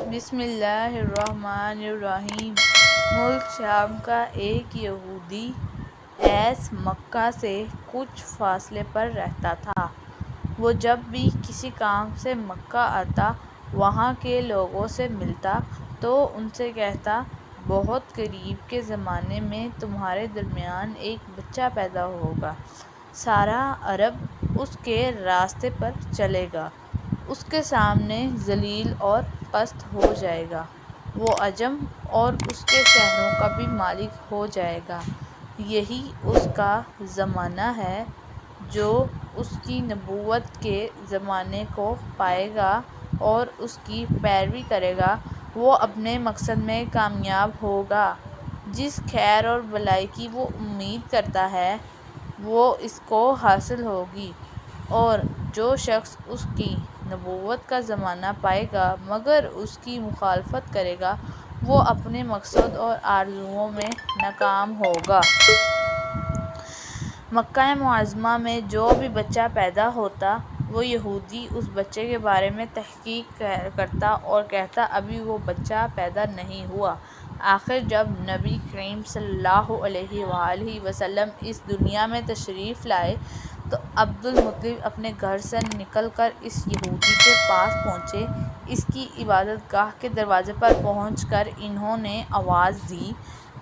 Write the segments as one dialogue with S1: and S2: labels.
S1: بسم اللہ الرحمن الرحیم۔ ملک شام کا ایک یہودی ایس مکہ سے کچھ فاصلے پر رہتا تھا۔ وہ جب بھی کسی کام سے مکہ آتا، وہاں کے لوگوں سے ملتا تو ان سے کہتا، بہت قریب کے زمانے میں تمہارے درمیان ایک بچہ پیدا ہوگا، سارا عرب اس کے راستے پر چلے گا، اس کے سامنے ذلیل اور پست ہو جائے گا، وہ عجم اور اس کے شہروں کا بھی مالک ہو جائے گا۔ یہی اس کا زمانہ ہے۔ جو اس کی نبوت کے زمانے کو پائے گا اور اس کی پیروی کرے گا، وہ اپنے مقصد میں کامیاب ہوگا۔ جس خیر اور بھلائی کی وہ امید کرتا ہے، وہ اس کو حاصل ہوگی، اور جو شخص اس کی نبوت کا زمانہ پائے گا مگر اس کی مخالفت کرے گا، وہ اپنے مقصد اور آرزوؤں میں ناکام ہوگا۔ مکہ معظمہ میں جو بھی بچہ پیدا ہوتا، وہ یہودی اس بچے کے بارے میں تحقیق کرتا اور کہتا، ابھی وہ بچہ پیدا نہیں ہوا۔ آخر جب نبی کریم صلی اللہ علیہ وآلہ وسلم اس دنیا میں تشریف لائے تو عبدالمطلب اپنے گھر سے نکل کر اس یہودی کے پاس پہنچے۔ اس کی عبادت گاہ کے دروازے پر پہنچ کر انہوں نے آواز دی۔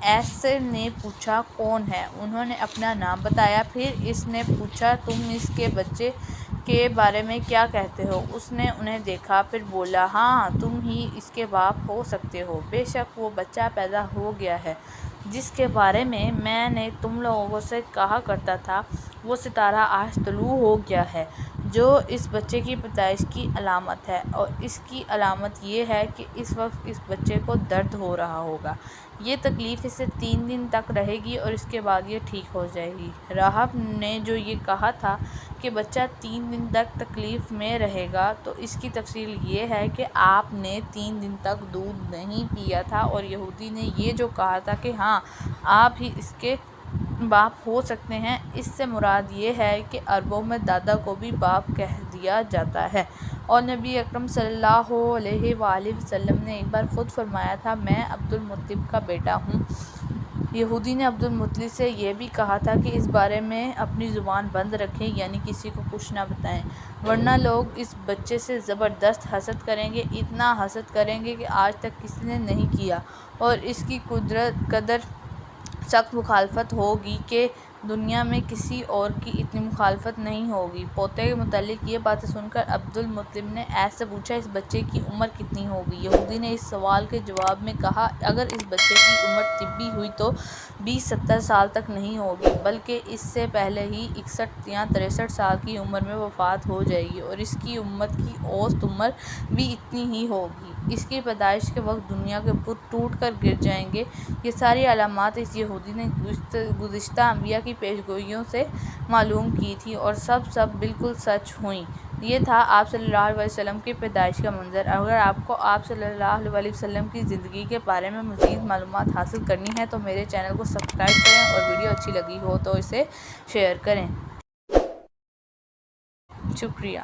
S1: ایس نے پوچھا، کون ہے؟ انہوں نے اپنا نام بتایا۔ پھر اس نے پوچھا، تم اس کے بچے کے بارے میں کیا کہتے ہو؟ اس نے انہیں دیکھا، پھر بولا، ہاں، تم ہی اس کے باپ ہو سکتے ہو۔ بے شک وہ بچہ پیدا ہو گیا ہے جس کے بارے میں نے تم لوگوں سے کہا کرتا تھا، وہ ستارہ آج طلوع ہو گیا ہے، جو اس بچے کی پیدائش کی علامت ہے، اور اس کی علامت یہ ہے کہ اس وقت اس بچے کو درد ہو رہا ہوگا۔ یہ تکلیف اسے 3 دن تک رہے گی اور اس کے بعد یہ ٹھیک ہو جائے گی۔ راہب نے جو یہ کہا تھا کہ بچہ 3 دن تک تکلیف میں رہے گا، تو اس کی تفصیل یہ ہے کہ آپ نے 3 دن تک دودھ نہیں پیا تھا، اور یہودی نے یہ جو کہا تھا کہ ہاں، آپ ہی اس کے باپ ہو سکتے ہیں، اس سے مراد یہ ہے کہ عربوں میں دادا کو بھی باپ کہہ دیا جاتا ہے، اور نبی اکرم صلی اللہ علیہ وآلہ وسلم نے ایک بار خود فرمایا تھا، میں عبدالمطلب کا بیٹا ہوں۔ یہودی نے عبدالمطلب سے یہ بھی کہا تھا کہ اس بارے میں اپنی زبان بند رکھیں، یعنی کسی کو کچھ نہ بتائیں، ورنہ لوگ اس بچے سے زبردست حسد کریں گے، اتنا حسد کریں گے کہ آج تک کسی نے نہیں کیا، اور اس کی قدر سخت مخالفت ہوگی کہ دنیا میں کسی اور کی اتنی مخالفت نہیں ہوگی۔ پوتے کے متعلق یہ باتیں سن کر عبدالمطلب نے ایس سے پوچھا، اس بچے کی عمر کتنی ہوگی؟ یہودی نے اس سوال کے جواب میں کہا، اگر اس بچے کی عمر طبی ہوئی تو 20-70 سال تک نہیں ہوگی، بلکہ اس سے پہلے ہی 61 یا 63 سال کی عمر میں وفات ہو جائے گی، اور اس کی امت کی اوسط عمر بھی اتنی ہی ہوگی۔ اس کی پیدائش کے وقت دنیا کے بت ٹوٹ کر گر جائیں گے۔ یہ ساری علامات اس یہودی نے گزشتہ انبیاء کی پیشگوئیوں سے معلوم کی تھیں، اور سب بالکل سچ ہوئیں۔ یہ تھا آپ صلی اللہ علیہ وسلم کی پیدائش کا منظر۔ اگر آپ کو آپ صلی اللہ علیہ وسلم کی زندگی کے بارے میں مزید معلومات حاصل کرنی ہے تو میرے چینل کو سبسکرائب کریں، اور ویڈیو اچھی لگی ہو تو اسے شیئر کریں۔ شکریہ۔